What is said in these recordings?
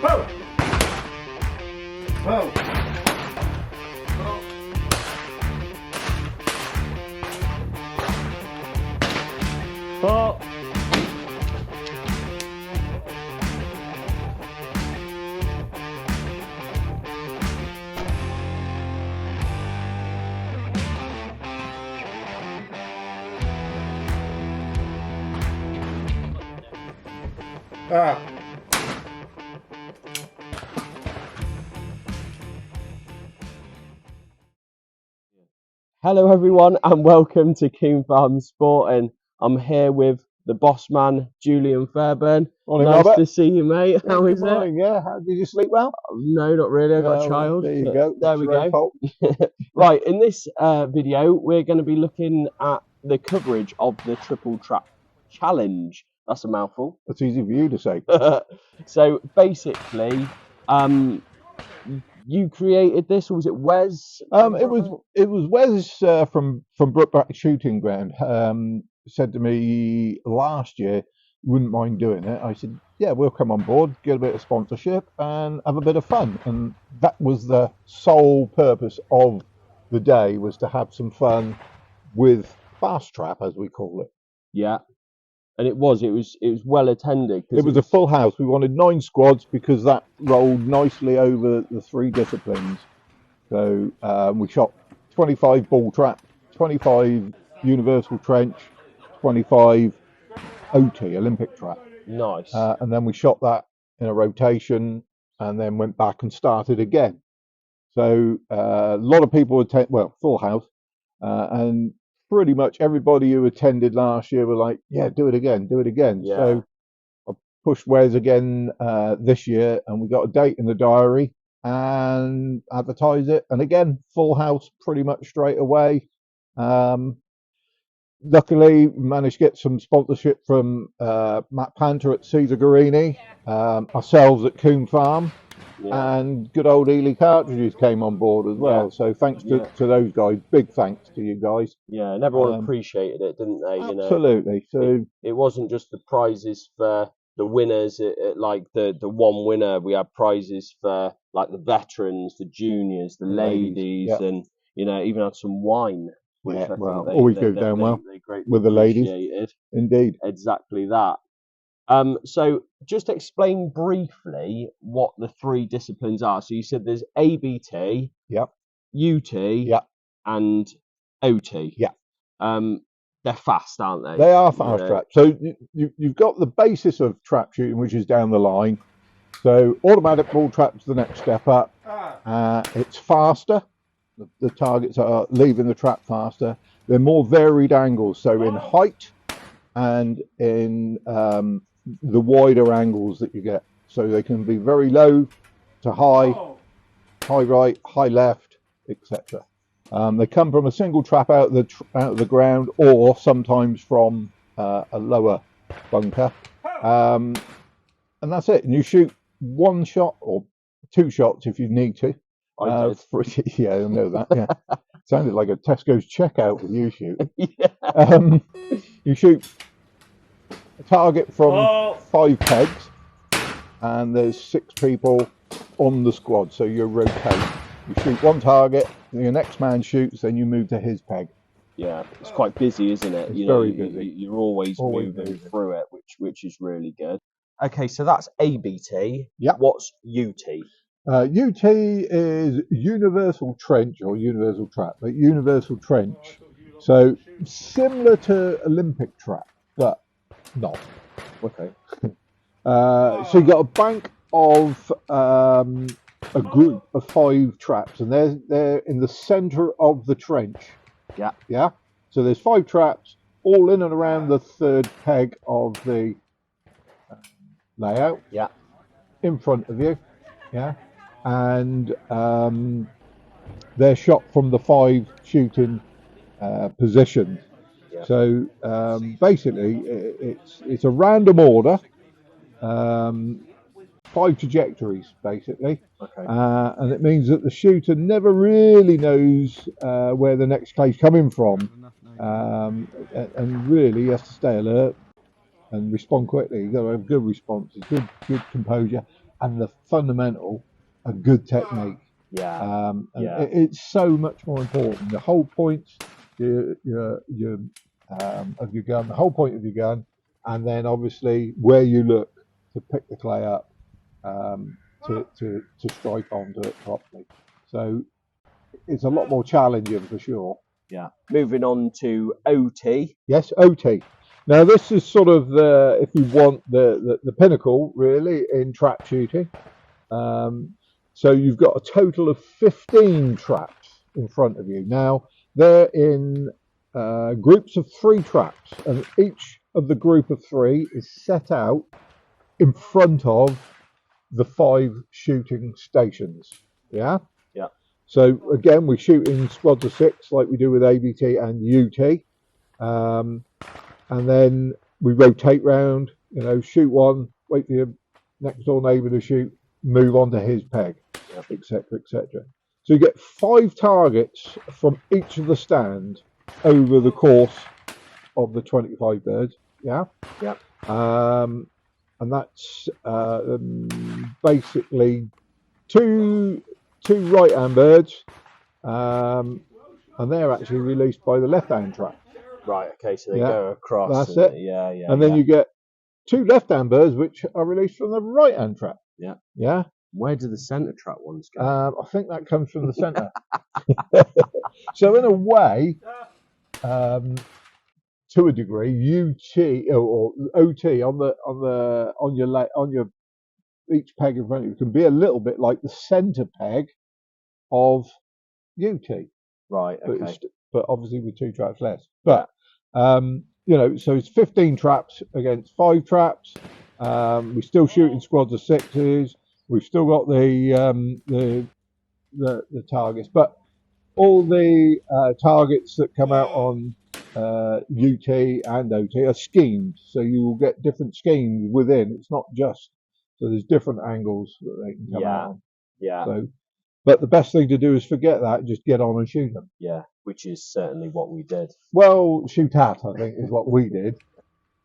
Whoa! Whoa! Oh. Ah. Hello everyone and welcome to Coombe Farm Sport, and I'm here with the boss man, Julian Fairburn. Morning, nice Robert. to see you, mate. Yeah, How is good morning. it? Yeah, did you sleep well? No, not really. I've got a child. There you but go. There That's we your own go. fault. Right, in this video, we're going to be looking at the coverage of the Triple Trap Challenge. That's a mouthful. That's easy for you to say. So basically, you created this, or was it Wes? It was Wes from Brook Shooting Ground. Said to me last year, wouldn't mind doing it. I said, yeah, we'll come on board, get a bit of sponsorship, and have a bit of fun. And that was the sole purpose of the day, was to have some fun with Fast Trap, as we call it. Yeah. And it was well attended. It was a full house. We wanted 9 squads because that rolled nicely over the 3 disciplines. So we shot 25 ball trap, 25 universal trench, 25 OT, Olympic trap. Nice. And then we shot that in a rotation and then went back and started again. So a lot of people attend, well, full house, and pretty much everybody who attended last year were like, yeah, do it again, do it again. Yeah. So I pushed Wes again this year, and we got a date in the diary and advertise it. And again, full house pretty much straight away. Luckily, we managed to get some sponsorship from Matt Panter at Guerini, ourselves at Coombe Farm. Yeah. And good old Eley cartridges came on board as well. Yeah. So thanks to those guys. Big thanks to you guys. Yeah, and everyone appreciated it, didn't they? Absolutely. You know, so it wasn't just the prizes for the winners. Like the one winner, we had prizes for like the veterans, the juniors, the ladies, yeah. And you know, even had some wine. Which yeah, I well, always goes down well with the ladies. Indeed. Exactly that. So just explain briefly what the 3 disciplines are. So you said there's ABT, yep, UT, yep, and OT. Yeah. They're fast, aren't they? They are fast trap. So you've got the basis of trap shooting, which is down the line. So automatic ball trap's the next step up. It's faster. The targets are leaving the trap faster. They're more varied angles. So in height and in the wider angles that you get, so they can be very low to high, high right, high left, etc. They come from a single trap out of the ground, or sometimes from a lower bunker, and that's it. And you shoot 1 shot or 2 shots if you need to. Yeah, I know that. Yeah, sounded like a Tesco's checkout with you shooting. Yeah. You shoot a target from 5 pegs, and there's 6 people on the squad, so you rotate. You shoot 1 target, your next man shoots, then you move to his peg. Yeah, it's quite busy, isn't it? It's very busy. You're always moving through it, which is really good. Okay, so that's ABT. Yeah. What's UT? UT is universal trench or universal trap, but universal trench. So similar to Olympic trap, but not. Okay. So you got a bank of a group of 5 traps, and they're in the centre of the trench. Yeah. Yeah. So there's 5 traps, all in and around the 3rd peg of the layout. Yeah. In front of you. Yeah. And they're shot from the 5 shooting positions. Yeah. So basically, it's a random order, 5 trajectories basically, okay. And it means that the shooter never really knows where the next clay's coming from, and really he has to stay alert and respond quickly. You've got to have good responses, good composure. and the fundamental, a good technique. Yeah. It's so much more important. The whole point of your gun, the whole point of your gun, and then obviously where you look to pick the clay up, to strike onto it properly. So it's a lot more challenging for sure. Yeah. Moving on to OT. Yes, OT. Now this is sort of the, if you want, the pinnacle really in trap shooting. So you've got a total of 15 traps in front of you. Now they're in groups of 3 traps, and each of the group of 3 is set out in front of the 5 shooting stations. Yeah. Yeah. So again, we shoot in squads of 6 like we do with ABT and UT, and then we rotate round. You know, shoot one, wait for your next door neighbour to shoot, move on to his peg, etc., etc. So you get 5 targets from each of the stands over the course of the 25 birds. Yeah. Yeah. And that's basically two right-hand birds, and they're actually released by the left-hand trap. Right. Okay. So they go across. That's it. Yeah. And then you get 2 left-hand birds, which are released from the right-hand trap. Yeah. Yeah. Where do the centre trap ones go? I think that comes from the centre. So in a way, to a degree, UT or OT on your each peg in front of you can be a little bit like the centre peg of UT. Right. Okay. But obviously with 2 traps less. But you know, so it's 15 traps against 5 traps. We still shoot in squads of 6s. We've still got the targets, but all the targets that come out on UT and OT are schemed, so you will get different schemes within. It's not just, so there's different angles that they can come out on. Yeah. So, but the best thing to do is forget that, just get on and shoot them. Yeah, which is certainly what we did. Well, shoot at, I think, is what we did.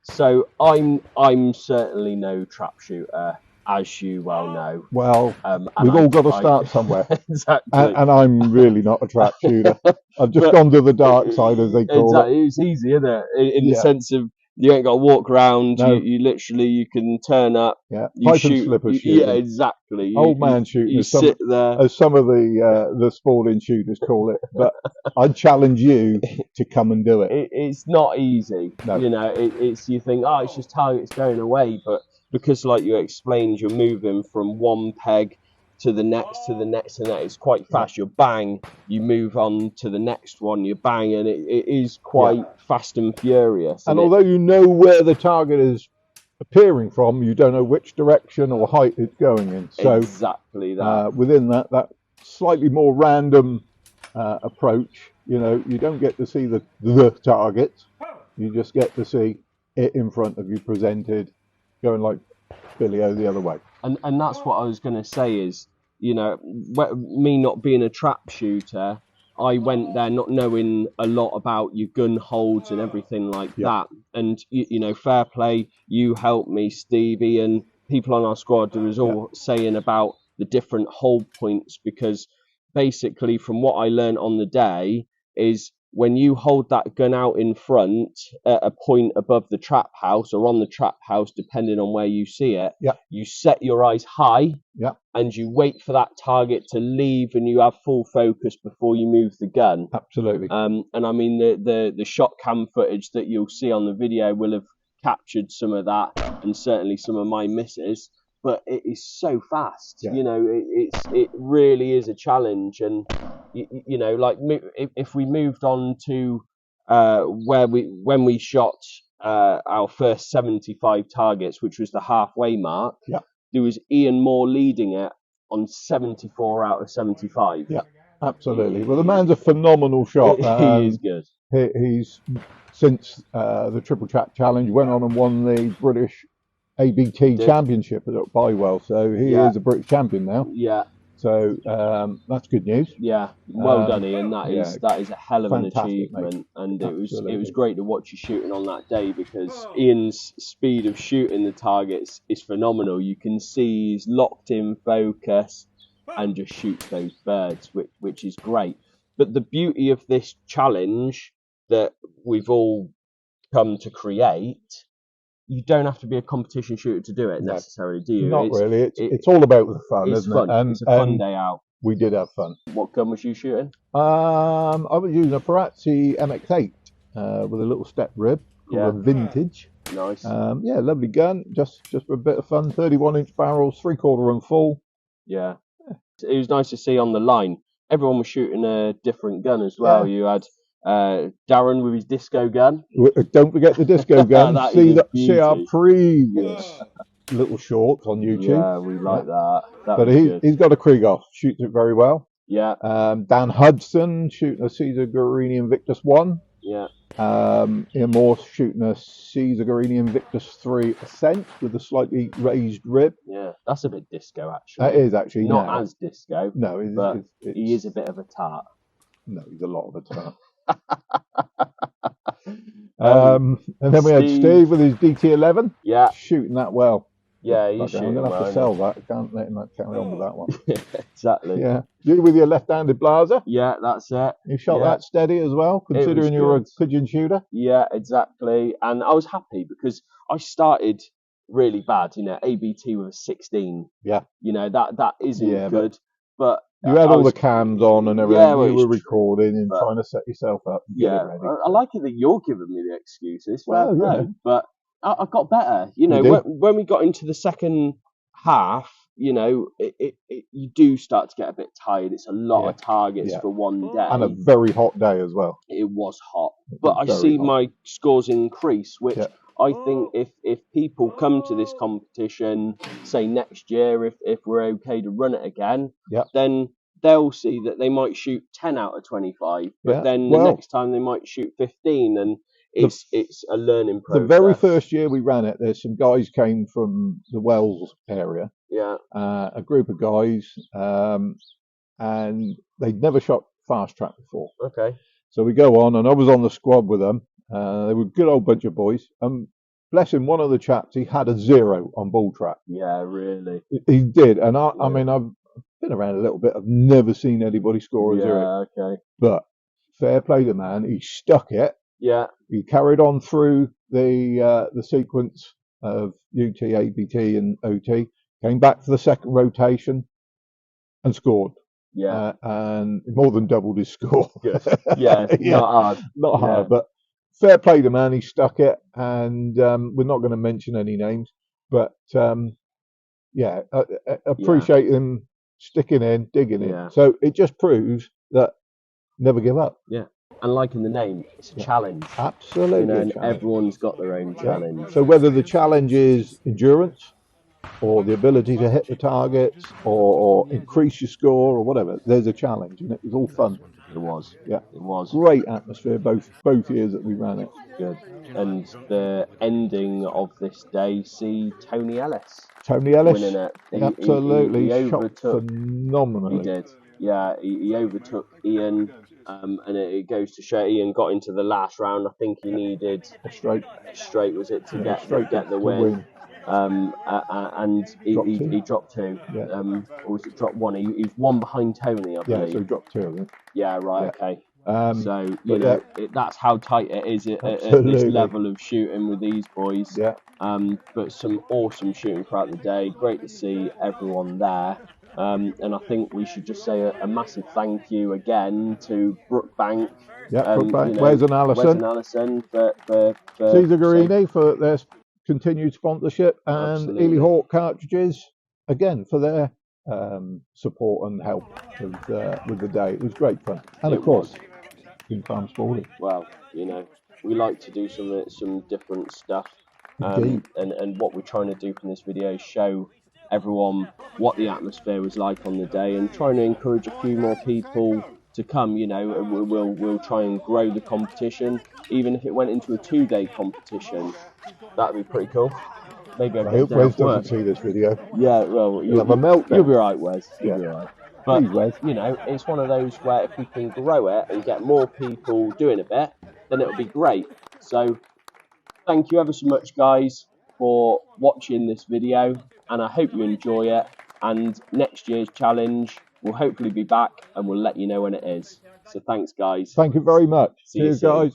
So I'm certainly no trap shooter, as you well know. Well, we've all got to start somewhere. Exactly. And I'm really not a trap shooter. I've just gone to the dark side, as they call it. It's easy, isn't it? In the sense of you ain't got to walk around. No. You literally, you can turn up. Yeah, you pipe shoot, and slipper shooting. Yeah, exactly. Old man shooting. You sit there, as some of the sporting shooters call it. But I challenge you to come and do it. It's not easy. No. You know, it's you think, oh, it's just targets going away, but because, like you explained, you're moving from one peg to the next, to the next, to the next. It's quite fast. You bang, you move on to the next one, you bang, and it is quite fast and furious. And although you know where the target is appearing from, you don't know which direction or height it's going in. So exactly that. Within that slightly more random approach, you know, you don't get to see the target. You just get to see it in front of you presented, going like Billy-O the other way. And that's what I was going to say is, you know, me not being a trap shooter, I went there not knowing a lot about your gun holds and everything like that. And, you know, fair play, you helped me, Stevie, and people on our squad was all saying about the different hold points, because basically from what I learned on the day is when you hold that gun out in front at a point above the trap house or on the trap house, depending on where you see it, you set your eyes high and you wait for that target to leave and you have full focus before you move the gun. Absolutely. And I mean, the shot cam footage that you'll see on the video will have captured some of that and certainly some of my misses. But it is so fast, you know. It really is a challenge, and you know, like if we moved on to when we shot our first 75 targets, which was the halfway mark, there was Ian Moore leading it on 74 out of 75. Yeah, absolutely. Well, the man's a phenomenal shot. He is good. He's since the Triple Trap Challenge went on and won the British ABT Championship at Bywell, so he is a British champion now. Yeah. So that's good news. Yeah, well done, Ian. That yeah, is a hell of an fantastic, achievement, mate. and it was Absolutely. great to watch you shooting on that day, because Ian's speed of shooting the targets is phenomenal. You can see he's locked in focus and just shoots those birds, which is great. But the beauty of this challenge that we've all come to create, you don't have to be a competition shooter to do it necessarily, do you? Not really. It's all about the fun, it's isn't fun. it? And it's a fun day out. We did have fun. What gun was you shooting? I was using a Parazzi MX8 with a little step rib, called a vintage. Nice. Yeah, lovely gun. Just for a bit of fun. 31-inch barrels, 3/4 and full. Yeah. It was nice to see on the line. Everyone was shooting a different gun as well. You had Darren with his disco gun. Don't forget the disco gun. See our previous little shorts on YouTube. Yeah, we like that. But he's got a Krieghoff, shoots it very well. Yeah. Dan Hudson shooting a Caesar Guerini Invictus 1. Yeah. Ian Morse shooting a Caesar Guerini Invictus 3 Ascent with a slightly raised rib. Yeah, that's a bit disco actually. That is actually not as disco. No, but he is a bit of a tart. No, he's a lot of a tart. And then we had Steve with his DT11. Yeah, shooting that well. Yeah, he's shooting. I'm gonna have to sell that. I can't let him carry on with that one. Exactly. Yeah. You with your left-handed blazer? Yeah, that's it. You shot that steady as well, considering you're a pigeon shooter. Yeah, exactly. And I was happy because I started really bad. You know, ABT with a 16. Yeah. You know that isn't good. But you had all the cams on and everything. Yeah, you were recording and trying to set yourself up. Yeah, I like it that you're giving me the excuses. Well, no, but I got better. You know, when we got into the second half, you know, you do start to get a bit tired. It's a lot of targets for one day. And a very hot day as well. It was hot. But I see my scores increase, which I think if people come to this competition, say next year, if we're okay to run it again, then they'll see that they might shoot 10 out of 25, but then the next time they might shoot 15, and it's a learning process. The very first year we ran it, there's some guys came from the Wells area. Yeah. A group of guys, and they'd never shot fast track before. Okay. So we go on, and I was on the squad with them. They were a good old bunch of boys. Bless him, one of the chaps, he had a 0 on ball track. Yeah, really. He did. And I mean, I've been around a little bit. I've never seen anybody score a 0. Yeah, okay. But fair play to the man. He stuck it. Yeah. He carried on through the sequence of UT, ABT, and OT. Came back for the second rotation and scored. Yeah. And more than doubled his score. Good. Yeah, not hard. Not hard, but fair play to man. He stuck it. And we're not going to mention any names. But, I appreciate him sticking in, digging in. So it just proves that never give up. Yeah. And like in the name, it's a challenge. Absolutely. You know, and everyone's got their own challenge. So whether the challenge is endurance or the ability to hit the targets or increase your score or whatever, there's a challenge, and it was all fun. It was. Yeah. It was. Great atmosphere both years that we ran it. Good. And the ending of this day, see Tony Ellis. Tony Ellis. Winning it. Absolutely. He shot phenomenally. He did. Yeah, he overtook Ian. And it goes to show Ian got into the last round. I think he needed a straight was it to get the win. And he dropped 2. Yeah. Or was it dropped 1? He's 1 behind Tony, I believe. Yeah, so he dropped 2, I think. Yeah, right. Yeah. Okay. So you know that's how tight it is at this level of shooting with these boys. Yeah. But some awesome shooting throughout the day. Great to see everyone there. And I think we should just say a massive thank you again to Brook Bank. Yeah, Brook Bank. Wes and Allison for Caesar Guerini for their continued sponsorship, and Eley Hawk cartridges again for their support and help with the day. It was great fun, and of course, in Farm Sporting. Well, you know, we like to do some different stuff, and what we're trying to do from this video is show everyone what the atmosphere was like on the day, and trying to encourage a few more people to come. You know, and we'll try and grow the competition, even if it went into a 2-day competition. That'd be pretty cool. Maybe I hope Wes doesn't see this video. Yeah, well, you'll have a meltdown. You'll be right, Wes. You'll be right. But, Please, Wes. you know, it's one of those where if we can grow it and get more people doing a bit, then it'll be great. So thank you ever so much, guys, for watching this video, and I hope you enjoy it. And next year's challenge will hopefully be back, and we'll let you know when it is. So thanks, guys. Thank you very much. See you Cheers, soon. guys.